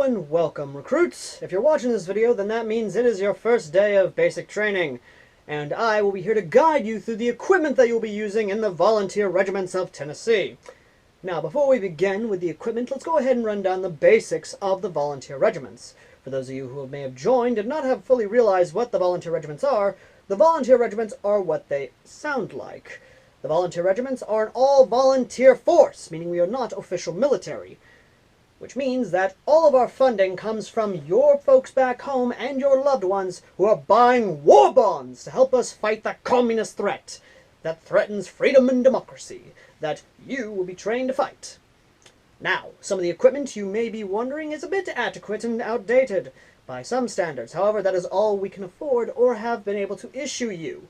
and welcome, recruits! If you're watching this video, then that means it is your first day of basic training, and I will be here to guide you through the equipment that you'll be using in the Volunteer Regiments of Tennessee. Now, before we begin with the equipment, let's go ahead and run down the basics of the Volunteer Regiments. For those of you who may have joined and not have fully realized what the Volunteer Regiments are, the Volunteer Regiments are what they sound like. The Volunteer Regiments are an all-volunteer force, meaning we are not official military. Which means that all of our funding comes from your folks back home and your loved ones who are buying war bonds to help us fight the communist threat that threatens freedom and democracy that you will be trained to fight. Now, some of the equipment you may be wondering is a bit adequate and outdated by some standards. However, that is all we can afford or have been able to issue you.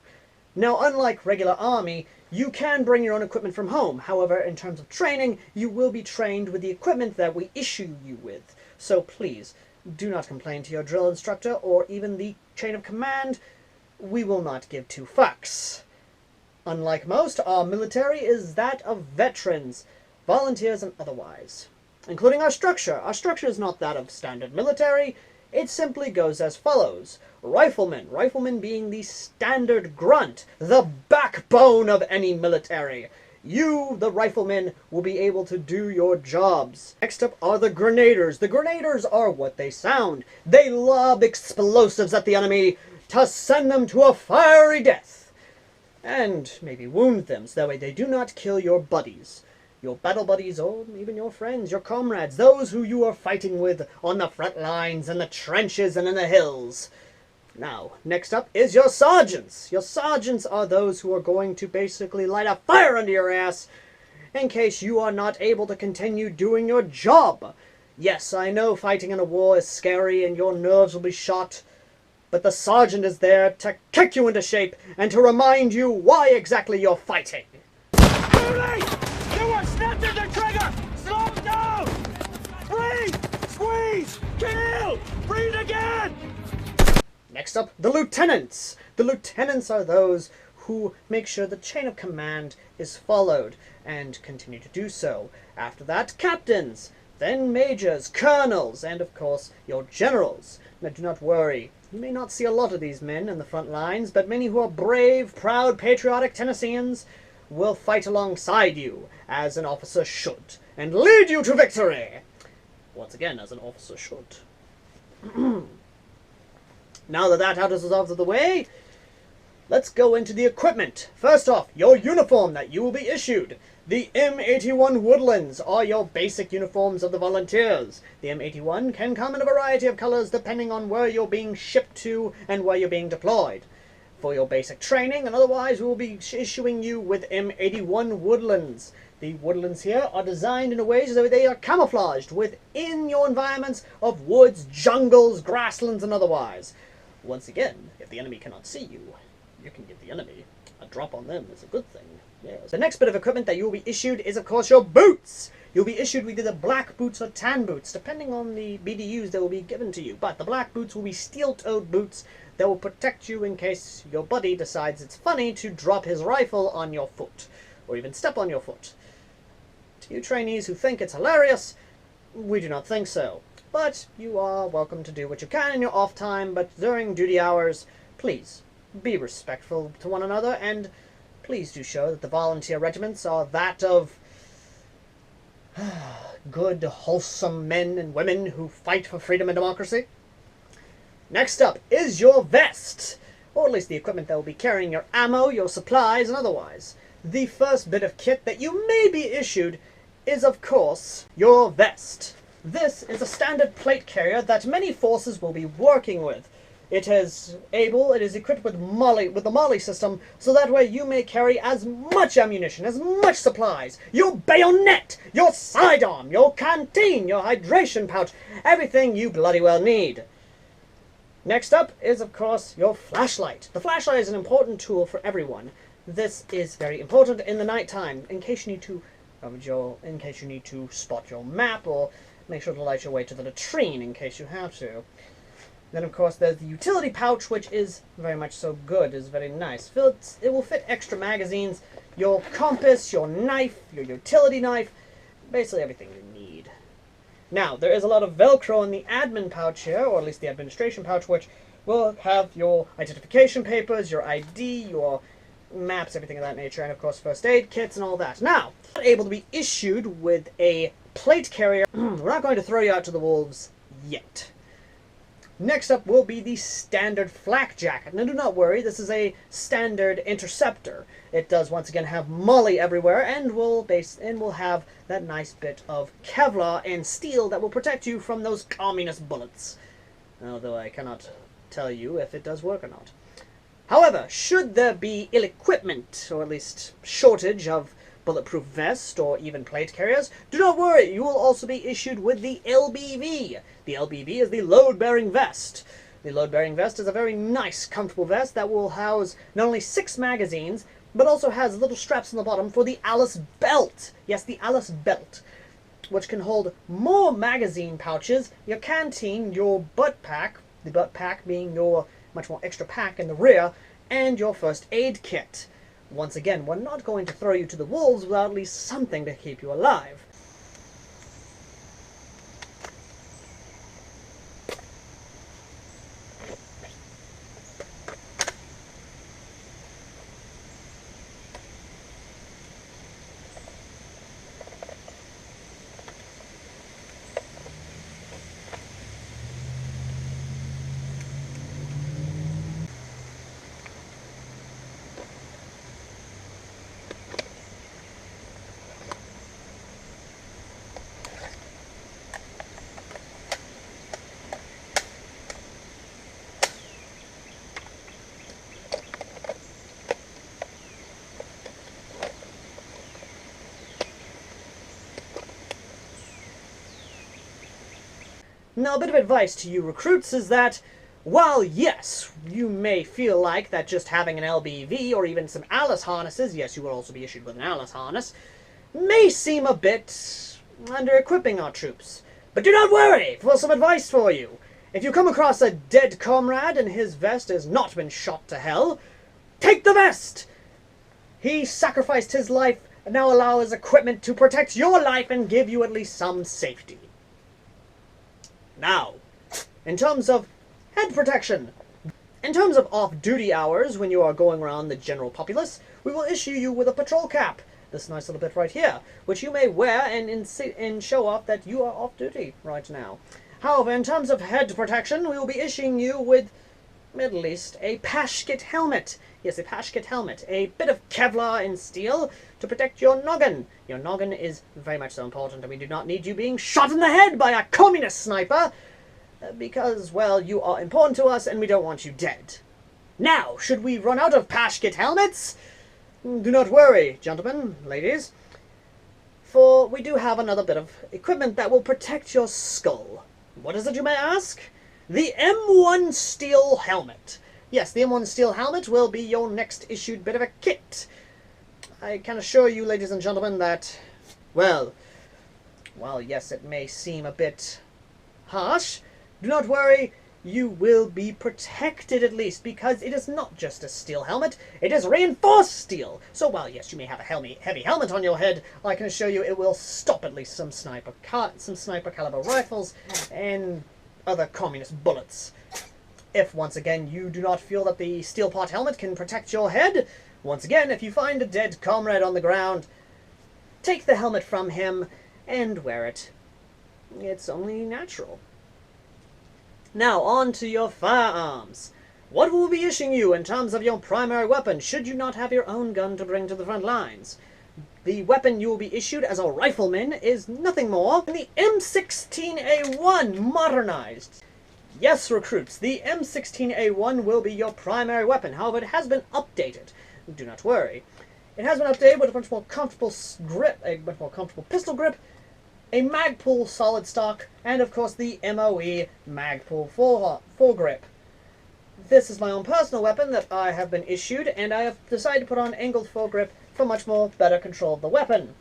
Now, unlike regular army, you can bring your own equipment from home. However, in terms of training, you will be trained with the equipment that we issue you with. So please, do not complain to your drill instructor or even the chain of command. We will not give two fucks. Unlike most, our military is that of veterans, volunteers and otherwise. Including our structure. Our structure is not that of standard military. It simply goes as follows. Riflemen. Riflemen being the standard grunt, the backbone of any military. You, the riflemen, will be able to do your jobs. Next up are the grenadiers. The grenadiers are what they sound. They lob explosives at the enemy to send them to a fiery death. And maybe wound them, so that way they do not kill your buddies. Your battle buddies, or even your friends, your comrades, those who you are fighting with on the front lines, in the trenches, and in the hills. Now, next up is your sergeants. Your sergeants are those who are going to basically light a fire under your ass in case you are not able to continue doing your job. Yes, I know fighting in a war is scary and your nerves will be shot, but the sergeant is there to kick you into shape and to remind you why exactly you're fighting. Snap to the trigger! Slow down! Breathe! Squeeze! Kill! Breathe again! Next up, the lieutenants. The lieutenants are those who make sure the chain of command is followed and continue to do so. After that, captains, then majors, colonels, and of course, your generals. Now do not worry. You may not see a lot of these men in the front lines, but many who are brave, proud, patriotic Tennesseans will fight alongside you, as an officer should, and lead you to victory! Once again, as an officer should. Now that that is out of the way, let's go into the equipment. First off, your uniform that you will be issued. The M81 Woodlands are your basic uniforms of the volunteers. The M81 can come in a variety of colors depending on where you're being shipped to and where you're being deployed. For your basic training, and otherwise we will be issuing you with M81 Woodlands. The Woodlands here are designed in a way so that they are camouflaged within your environments of woods, jungles, grasslands, and otherwise. Once again, if the enemy cannot see you, you can give the enemy a drop on them. Is a good thing. Yes. The next bit of equipment that you will be issued is, of course, your boots. You'll be issued with either black boots or tan boots, depending on the BDUs that will be given to you. But the black boots will be steel-toed boots that will protect you in case your buddy decides it's funny to drop his rifle on your foot, or even step on your foot. To you trainees who think it's hilarious, we do not think so. But you are welcome to do what you can in your off time, but during duty hours, please be respectful to one another, and please do show that the volunteer regiments are that of good, wholesome men and women who fight for freedom and democracy. Next up is your vest, or at least the equipment that will be carrying your ammo, your supplies, and otherwise. The first bit of kit that you may be issued is, of course, your vest. This is a standard plate carrier that many forces will be working with. It is equipped with the Molly system, so that way you may carry as much ammunition, as much supplies, your bayonet, your sidearm, your canteen, your hydration pouch, everything you bloody well need. Next up is, of course, your flashlight. The flashlight is an important tool for everyone. This is very important in the nighttime, in case you need to spot your map, or make sure to light your way to the latrine in case you have to. Then, of course, there's the utility pouch, which is very much so good, is very nice. It will fit extra magazines, your compass, your knife, your utility knife, basically everything you need. Now, there is a lot of Velcro in the admin pouch here, or at least the administration pouch, which will have your identification papers, your ID, your maps, everything of that nature, and of course first aid kits and all that. Now, able to be issued with a plate carrier. We're not going to throw you out to the wolves yet. Next up will be the standard flak jacket. Now do not worry, this is a standard interceptor. It does once again have molly everywhere and will have that nice bit of Kevlar and steel that will protect you from those communist bullets. Although I cannot tell you if it does work or not. However, should there be ill-equipment, or at least shortage of bulletproof vest or even plate carriers, do not worry, you will also be issued with the LBV. The LBV is the load-bearing vest. The load-bearing vest is a very nice, comfortable vest that will house not only 6 magazines, but also has little straps on the bottom for the Alice belt. Yes, the Alice belt, which can hold more magazine pouches, your canteen, your butt pack, the butt pack being your much more extra pack in the rear, and your first aid kit. Once again, we're not going to throw you to the wolves without at least something to keep you alive. Now, a bit of advice to you recruits is that, while yes, you may feel like that just having an LBV or even some Alice harnesses, yes, you will also be issued with an Alice harness, may seem a bit under-equipping our troops. But do not worry, for some advice for you. If you come across a dead comrade and his vest has not been shot to hell, take the vest! He sacrificed his life and now allow his equipment to protect your life and give you at least some safety. Now, in terms of head protection, in terms of off-duty hours when you are going around the general populace, we will issue you with a patrol cap, this nice little bit right here, which you may wear and show off that you are off-duty right now. However, in terms of head protection, we will be issuing you with, at least, a pashkit helmet. Yes, a pashkit helmet. A bit of Kevlar and steel to protect your noggin. Your noggin is very much so important, and we do not need you being shot in the head by a communist sniper, because, well, you are important to us and we don't want you dead. Now, should we run out of pashkit helmets? Do not worry, gentlemen, ladies, for we do have another bit of equipment that will protect your skull. What is it, you may ask? The M1 steel helmet. Yes, the M1 steel helmet will be your next issued bit of a kit. I can assure you, ladies and gentlemen, that, well, yes, it may seem a bit harsh. Do not worry, you will be protected at least, because it is not just a steel helmet, it is reinforced steel. So while, yes, you may have a heavy helmet on your head, I can assure you it will stop at least some sniper caliber rifles and other communist bullets. If, once again, you do not feel that the steel pot helmet can protect your head, once again, if you find a dead comrade on the ground, take the helmet from him and wear it. It's only natural. Now, on to your firearms. What will be issuing you in terms of your primary weapon, should you not have your own gun to bring to the front lines? The weapon you will be issued as a rifleman is nothing more than the M16A1 modernized. Yes, recruits, the M16A1 will be your primary weapon. However, it has been updated. Do not worry. It has been updated with a much more comfortable grip, a much more comfortable pistol grip, a Magpul solid stock, and of course the MOE Magpul foregrip. This is my own personal weapon that I have been issued, and I have decided to put on angled foregrip for much more better control of the weapon.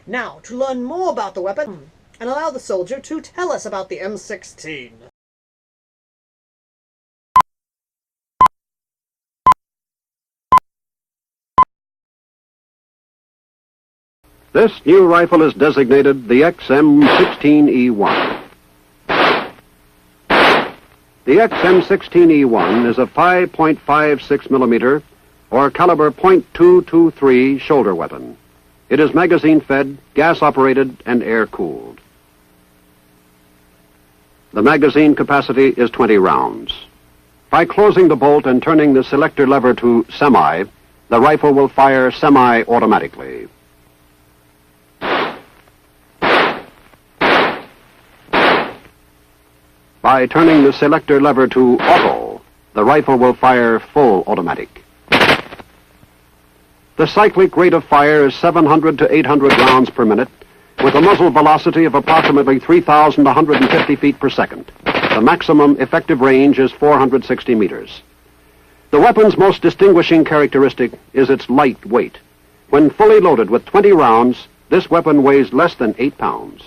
Now, to learn more about the weapon, and allow the soldier to tell us about the M16. This new rifle is designated the XM-16E1. The XM16E1 is a 5.56 millimeter or caliber .223 shoulder weapon. It is magazine-fed, gas-operated, and air-cooled. The magazine capacity is 20 rounds. By closing the bolt and turning the selector lever to semi, the rifle will fire semi-automatically. By turning the selector lever to auto, the rifle will fire full automatic. The cyclic rate of fire is 700 to 800 rounds per minute, with a muzzle velocity of approximately 3,150 feet per second. The maximum effective range is 460 meters. The weapon's most distinguishing characteristic is its light weight. When fully loaded with 20 rounds, this weapon weighs less than 8 pounds.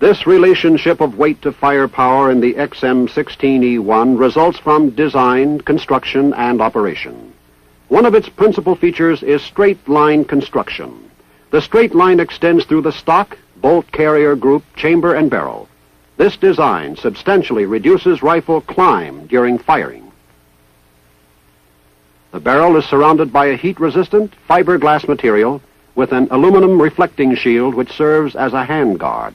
This relationship of weight to firepower in the XM16E1 results from design, construction, and operation. One of its principal features is straight line construction. The straight line extends through the stock, bolt carrier group, chamber, and barrel. This design substantially reduces rifle climb during firing. The barrel is surrounded by a heat-resistant fiberglass material with an aluminum reflecting shield which serves as a hand guard.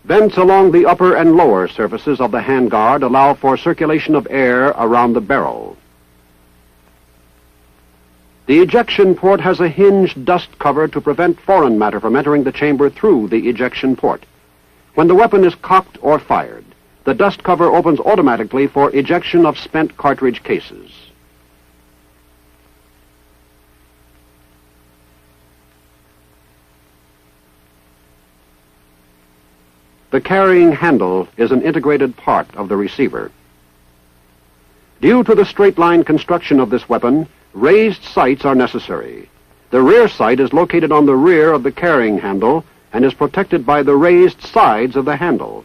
Vents along the upper and lower surfaces of the handguard allow for circulation of air around the barrel. The ejection port has a hinged dust cover to prevent foreign matter from entering the chamber through the ejection port. When the weapon is cocked or fired, the dust cover opens automatically for ejection of spent cartridge cases. The carrying handle is an integrated part of the receiver. Due to the straight-line construction of this weapon, raised sights are necessary. The rear sight is located on the rear of the carrying handle and is protected by the raised sides of the handle.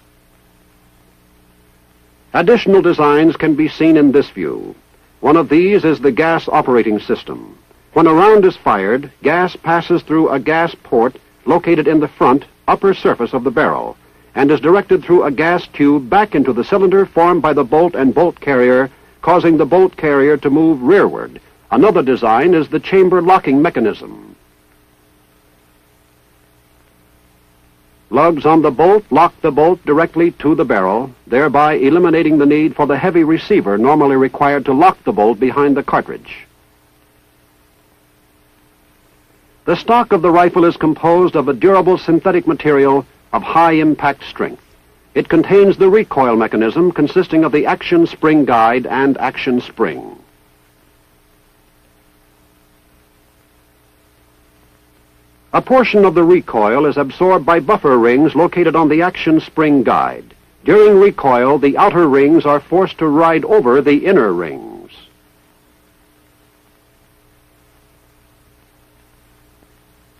Additional designs can be seen in this view. One of these is the gas operating system. When a round is fired, gas passes through a gas port located in the front upper surface of the barrel and is directed through a gas tube back into the cylinder formed by the bolt and bolt carrier, causing the bolt carrier to move rearward. Another design is the chamber locking mechanism. Lugs on the bolt lock the bolt directly to the barrel, thereby eliminating the need for the heavy receiver normally required to lock the bolt behind the cartridge. The stock of the rifle is composed of a durable synthetic material of high impact strength. It contains the recoil mechanism consisting of the action spring guide and action spring. A portion of the recoil is absorbed by buffer rings located on the action spring guide. During recoil, the outer rings are forced to ride over the inner rings.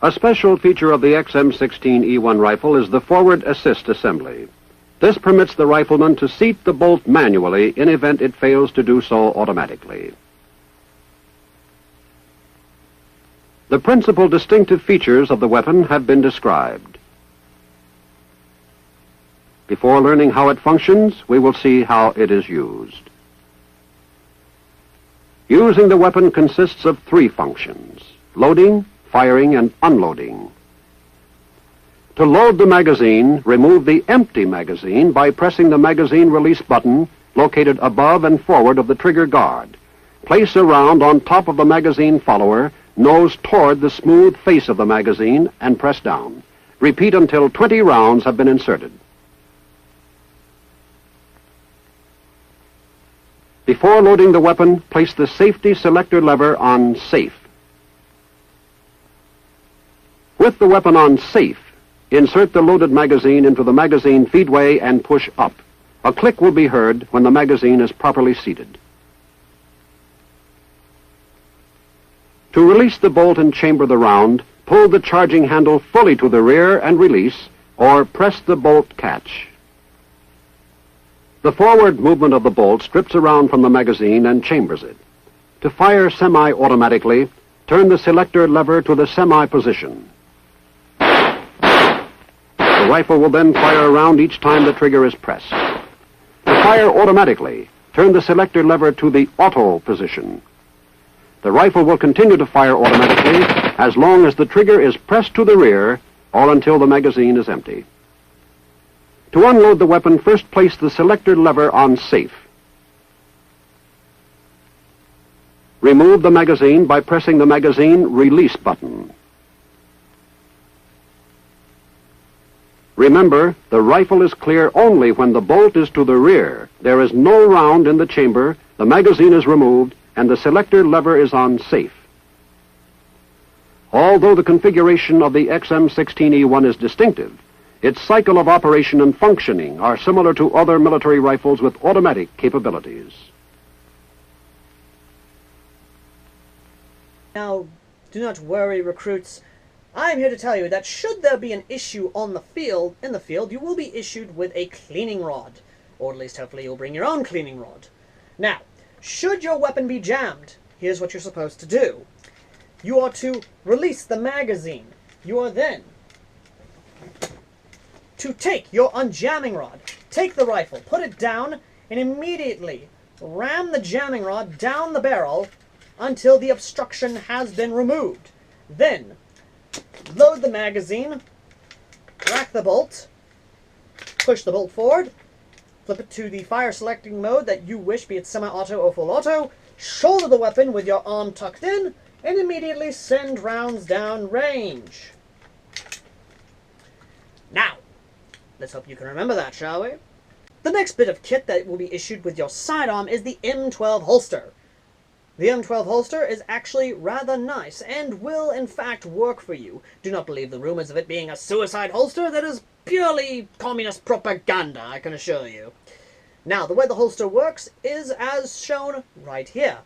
A special feature of the XM16E1 rifle is the forward assist assembly. This permits the rifleman to seat the bolt manually in event it fails to do so automatically. The principal distinctive features of the weapon have been described. Before learning how it functions, we will see how it is used. Using the weapon consists of 3 functions: loading, firing, and unloading. To load the magazine, remove the empty magazine by pressing the magazine release button located above and forward of the trigger guard. Place a round on top of the magazine follower, nose toward the smooth face of the magazine, and press down. Repeat until 20 rounds have been inserted. Before loading the weapon, place the safety selector lever on safe. With the weapon on safe, insert the loaded magazine into the magazine feedway and push up. A click will be heard when the magazine is properly seated. To release the bolt and chamber the round, pull the charging handle fully to the rear and release, or press the bolt catch. The forward movement of the bolt strips around from the magazine and chambers it. To fire semi-automatically, turn the selector lever to the semi position. The rifle will then fire around each time the trigger is pressed. To fire automatically, turn the selector lever to the auto position. The rifle will continue to fire automatically as long as the trigger is pressed to the rear or until the magazine is empty. To unload the weapon, first place the selector lever on safe. Remove the magazine by pressing the magazine release button. Remember, the rifle is clear only when the bolt is to the rear. There is no round in the chamber, the magazine is removed, and the selector lever is on safe. Although the configuration of the XM16E1 is distinctive, its cycle of operation and functioning are similar to other military rifles with automatic capabilities. Now, do not worry, recruits. I'm here to tell you that should there be an issue in the field, you will be issued with a cleaning rod. Or at least hopefully you'll bring your own cleaning rod. Now, should your weapon be jammed, here's what you're supposed to do. You are to release the magazine. You are then to take your unjamming rod, take the rifle, put it down, and immediately ram the jamming rod down the barrel until the obstruction has been removed. Then, load the magazine, crack the bolt, push the bolt forward, flip it to the fire selecting mode that you wish, be it semi-auto or full auto, shoulder the weapon with your arm tucked in, and immediately send rounds down range. Now, let's hope you can remember that, shall we? The next bit of kit that will be issued with your sidearm is the M12 holster. The M12 holster is actually rather nice and will in fact work for you. Do not believe the rumors of it being a suicide holster. That is purely communist propaganda, I can assure you. Now, the way the holster works is as shown right here.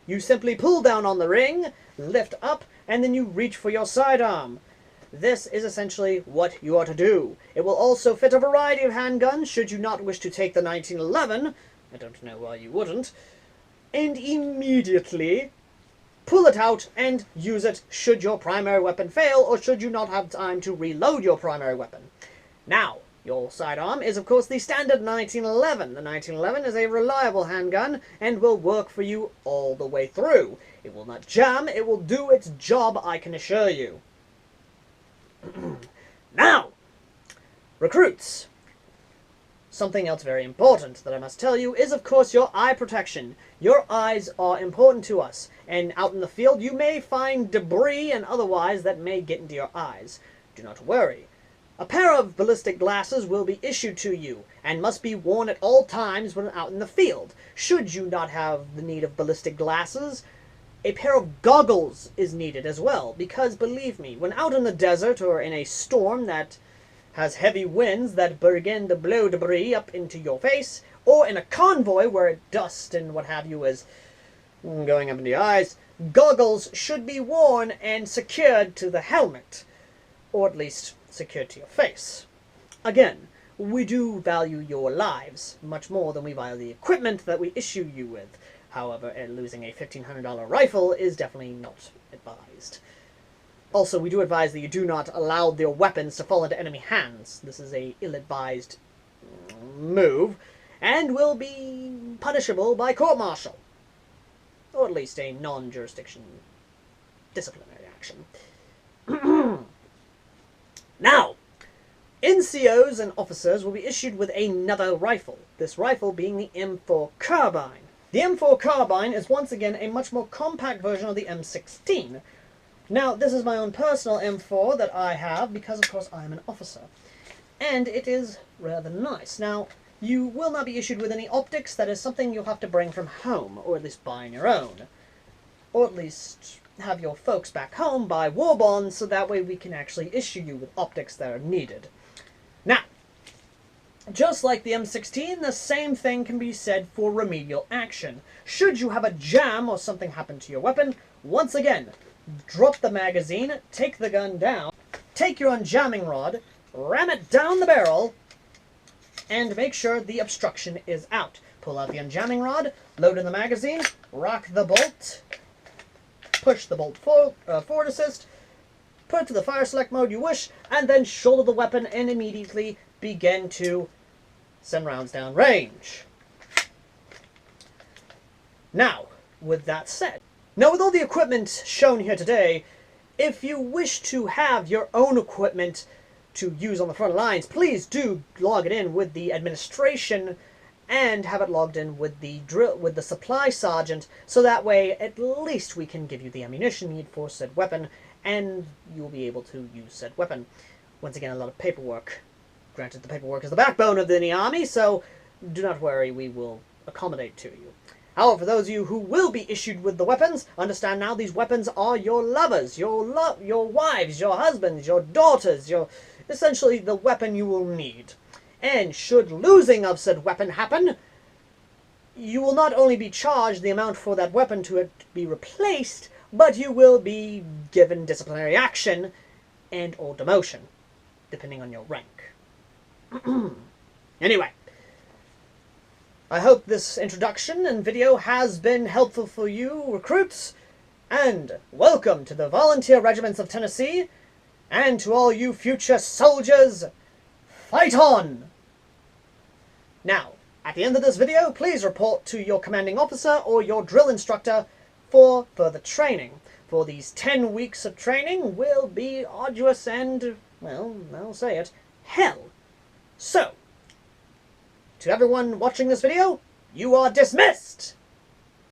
You simply pull down on the ring, lift up, and then you reach for your sidearm. This is essentially what you are to do. It will also fit a variety of handguns should you not wish to take the 1911, I don't know why you wouldn't, and immediately pull it out and use it should your primary weapon fail or should you not have time to reload your primary weapon. Now, your sidearm is, of course, the standard 1911. The 1911 is a reliable handgun and will work for you all the way through. It will not jam, it will do its job, I can assure you. Now, recruits, something else very important that I must tell you is, of course, your eye protection. Your eyes are important to us, and out in the field you may find debris and otherwise that may get into your eyes. Do not worry. A pair of ballistic glasses will be issued to you, and must be worn at all times when out in the field. Should you not have the need of ballistic glasses, a pair of goggles is needed as well, because believe me, when out in the desert or in a storm that has heavy winds that begin to blow debris up into your face, or in a convoy where dust and what have you is going up into your eyes, goggles should be worn and secured to the helmet, or at least secured to your face. Again, we do value your lives much more than we value the equipment that we issue you with. However, losing a $1,500 rifle is definitely not advised. Also, we do advise that you do not allow your weapons to fall into enemy hands. This is a ill-advised move, and will be punishable by court-martial. Or at least a non-jurisdiction disciplinary action. Now, NCOs and officers will be issued with another rifle, this rifle being the M4 carbine. The M4 carbine is once again a much more compact version of the M16. Now, this is my own personal M4 that I have because, of course, I am an officer. And it is rather nice. Now, you will not be issued with any optics. That is something you'll have to bring from home, or at least buy on your own. or at least have your folks back home buy war bonds so that way we can actually issue you with optics that are needed. Now, just like the M16, the same thing can be said for remedial action. Should you have a jam or something happen to your weapon, once again, drop the magazine, take the gun down, take your unjamming rod, ram it down the barrel, and make sure the obstruction is out. Pull out the unjamming rod, load in the magazine, rock the bolt, push the bolt forward assist, put it to the fire select mode you wish, and then shoulder the weapon and immediately begin to send rounds down range. Now, with that said, now with all the equipment shown here today, if you wish to have your own equipment to use on the front lines, please do log it in with the administration and have it logged in with the supply sergeant, so that way at least we can give you the ammunition you need for said weapon, and you'll be able to use said weapon. Once again, a lot of paperwork. Granted, the paperwork is the backbone of any army, so do not worry, we will accommodate to you. However, for those of you who will be issued with the weapons, understand now these weapons are your lovers, your wives, your husbands, your daughters, essentially the weapon you will need. And should losing of said weapon happen, you will not only be charged the amount for that weapon to be replaced, but you will be given disciplinary action and or demotion, depending on your rank. Anyway, I hope this introduction and video has been helpful for you, recruits, and welcome to the Volunteer Regiments of Tennessee, and to all you future soldiers, fight on! Now, at the end of this video, please report to your commanding officer or your drill instructor for further training. For these 10 weeks of training will be arduous and, well, I'll say it, hell. So, to everyone watching this video, you are dismissed!